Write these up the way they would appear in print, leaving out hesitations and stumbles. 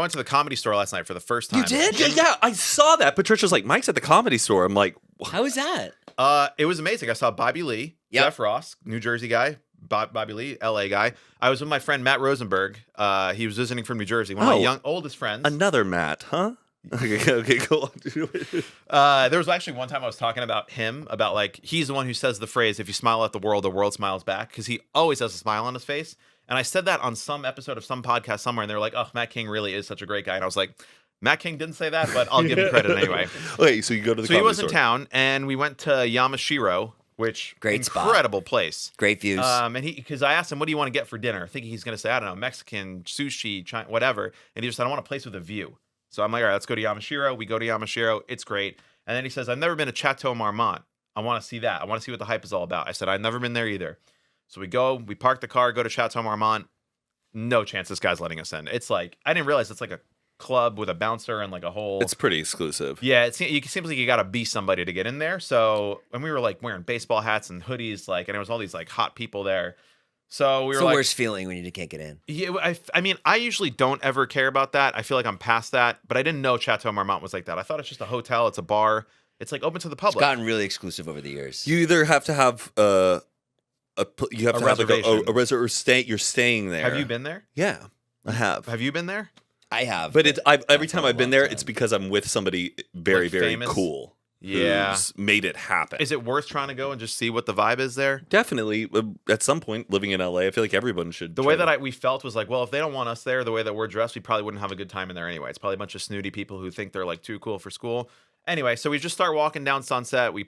went to the Comedy Store last night for the first time. You did? Yeah, I saw that. Patricia's like, Mike's at the Comedy Store. I'm like, How was that? It was amazing. I saw Bobby Lee, Yep. Jeff Ross, New Jersey guy, Bobby Lee, LA guy. I was with my friend Matt Rosenberg. He was visiting from New Jersey. One of my oldest friends. another Matt, huh? Okay, go on. There was actually one time I was talking about him, about like, he's the one who says the phrase, if you smile at the world smiles back, because he always has a smile on his face. And I said that on some episode of some podcast somewhere, and they were like, oh, Matt King really is such a great guy. And I was like, Matt King didn't say that, but I'll give him credit anyway. Wait, so you go to the So Comedy he was Store. in town, and we went to Yamashiro, which Great spot. incredible place. Great views. And because I asked him, what do you want to get for dinner? Thinking he's going to say, I don't know, Mexican, sushi, China, whatever. And he just said, I want a place with a view. So I'm like, all right, let's go to Yamashiro. We go to Yamashiro. It's great. And then he says, I've never been to Chateau Marmont. I want to see that. I want to see what the hype is all about. I said, I've never been there either. So we go, we park the car, go to Chateau Marmont. No chance this guy's letting us in. It's like, I didn't realize it's like a club with a bouncer and like a whole. It's pretty exclusive. Yeah, it seems like you got to be somebody to get in there. So, and we were like wearing baseball hats and hoodies, like, and there was all these like hot people there. So we it's were the like, worst feeling when you can't get in. yeah, I mean, I usually don't ever care about that. I feel like I'm past that, but I didn't know Chateau Marmont was like that. I thought it's just a hotel, it's a bar, it's like open to the It's public. gotten really exclusive over the years. You either have to have you have A to have like reservation. a reservation. You're staying there. Have you been there? Yeah, I have. Have you been there? I have. But every not time for a I've been long there, time. it's because I'm with somebody very, Like very famous? cool. Yeah. Who's made it happen. Is it worth trying to go and just see what the vibe is there? Definitely. At some point, living in LA, I feel like everyone should. The way that we felt was like, well, if they don't want us there, the way that we're dressed, we probably wouldn't have a good time in there anyway. It's probably a bunch of snooty people who think they're like too cool for school. Anyway, so we just start walking down Sunset. We,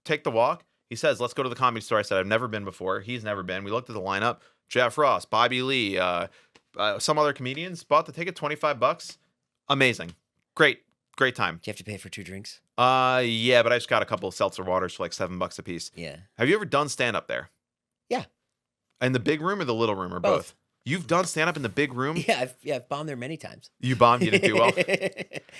take the walk. He says, let's go to the Comedy Store. I said, I've never been before. He's never been. We looked at the lineup. Jeff Ross, Bobby Lee, some other comedians. Bought the ticket, $25. Amazing. Great time. Do you have to pay for 2 drinks? Yeah, but I just got a couple of seltzer waters for like $7 a piece. Yeah. Have you ever done stand-up there? Yeah. In the big room or the little room or both? You've done stand-up in the big room? Yeah, I've bombed there many times. You bombed, you didn't do well?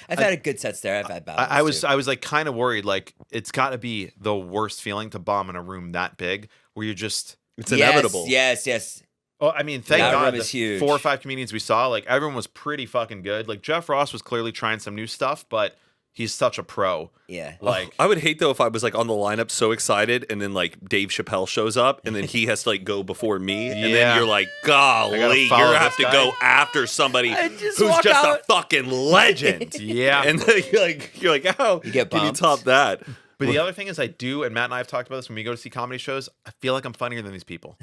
I've had a good sets there. I've had bad ones I too. was like kind of worried, like it's got to be the worst feeling to bomb in a room that big where you're just. it's inevitable. Yes. Oh, I mean, thank That God. room The is huge. 4 or 5 comedians we saw, like everyone was pretty fucking good. Like Jeff Ross was clearly trying some new stuff, but he's such a pro. Yeah. Like I would hate though if I was like on the lineup so excited and then like Dave Chappelle shows up and then he has to like go before me and Yeah. then you're like, golly, you follow have this to guy. go after somebody I who's just just walk a out. fucking legend. yeah. And then you're like, how You get can you bumped. top that? But the other thing is, I do, and Matt and I have talked about this when we go to see comedy shows. I feel like I'm funnier than these people.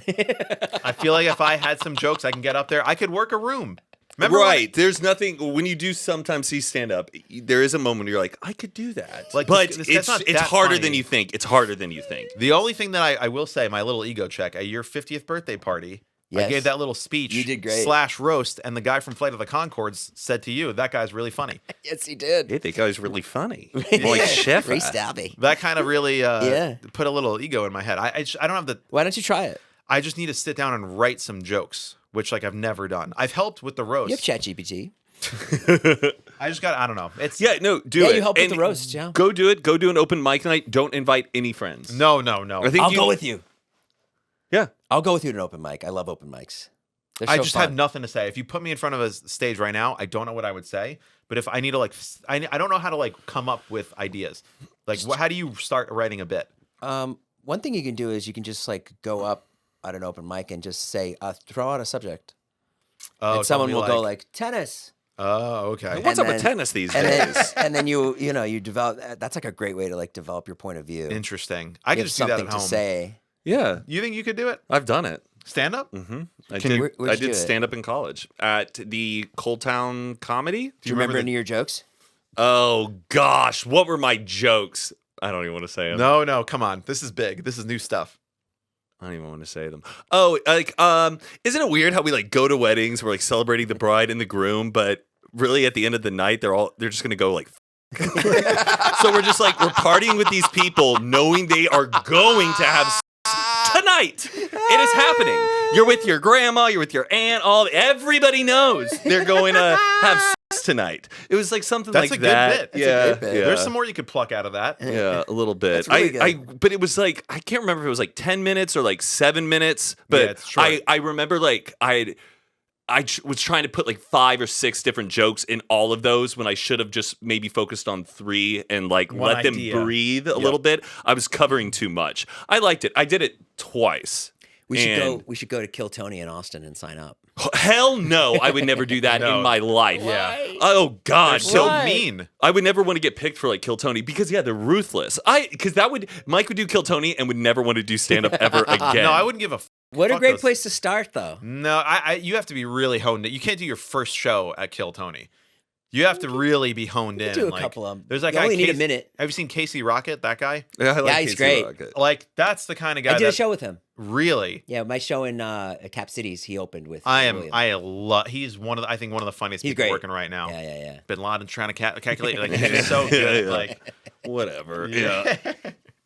I feel like if I had some jokes, I can get up there. I could work a room. Remember when- Right. There's nothing when you do sometimes see stand up, there is a moment where you're like, I could do that. Like, but this guy's not it's that harder funny. than you think. It's harder than you think. The only thing that I will say, my little ego check, at your 50th birthday party, I Yes. gave that little speech. You did great. / roast, and the guy from Flight of the Conchords said to you, that guy's really funny. Yes, he did. Hey, that guy's really funny. Like Sheffer. Very stabby. That kind of really Yeah. put a little ego in my head. I don't have the. Why don't you try it? I just need to sit down and write some jokes, which like I've never done. I've helped with the roast. You have ChatGPT. I just got. I don't know. It's Yeah, no, do Yeah, it. you help with And the roast, yeah. Go do it. Go do an open mic night. Don't invite any friends. no. I think I'll go with you. Yeah. I'll go with you to an open mic. I love open mics. They're I so just fun. have nothing to say. If you put me in front of a stage right now, I don't know what I would say. But if I need to like, I don't know how to like come up with ideas. Like, how do you start writing a bit? One thing you can do is you can just like go up at an open mic and just say, throw out a subject. Oh, And someone tell me, will go like tennis. Oh, okay. What's And up with then- tennis these And days? then, and then you develop. That's like a great way to like develop your point of view. Interesting. I You can have just do that something at to home. say. Yeah, You think you could do it? I've done it. Stand up? Mm-hmm. I Can you- did. where'd I you do did it? stand up in college at the Cold Town Comedy. Do you remember the- any of your jokes? Oh gosh, what were my jokes? I don't even want to say them. No. Come on. This is big. This is new stuff. I don't even want to say them. Oh, like, isn't it weird how we like go to weddings, we're like celebrating the bride and the groom, but really at the end of the night, they're just gonna go like. So we're just like we're partying with these people, knowing they are going to have sex tonight. It is happening. You're with your grandma, you're with your aunt. Everybody knows they're going to have sex tonight. It was like something That's like a good that. bit. That's a Yeah, good bit. yeah. There's some more you could pluck out of that. Yeah, a little bit. That's really But it was like I can't remember if it was like 10 minutes or like 7 minutes. But Yeah, it's short. I remember like was trying to put like 5 or 6 different jokes in all of those when I should have just maybe focused on 3 and like One let idea. them breathe a little bit. I was covering too much. I liked it. I did it twice. We should And- go. We should go to Kill Tony in Austin and sign up. Hell no, I would never do that No. in my life. Yeah. Oh God, They're so Why? mean. I would never want to get picked for like Kill Tony because they're ruthless. Because Mike would do Kill Tony and would never want to do stand up ever again. No, I wouldn't give a. What a fuck great those- place to start, though. No, you have to be really honed in. You can't do your first show at Kill Tony. You have to really be honed in. Do a like, couple of them. There's that You guy. only need a Casey- minute. Have you seen Casey Rocket? That guy. Yeah, I like Yeah, he's Casey great. Rocket. Like that's the kind of guy I did a that show with him. really. Yeah, my show in Cap Cities, he opened with. I am. William. I love. He's one of the. I think one of the funniest He's people great. working right now. Yeah. Bin Laden trying to calculate. Like he's just so good. Yeah. Like Whatever. Yeah.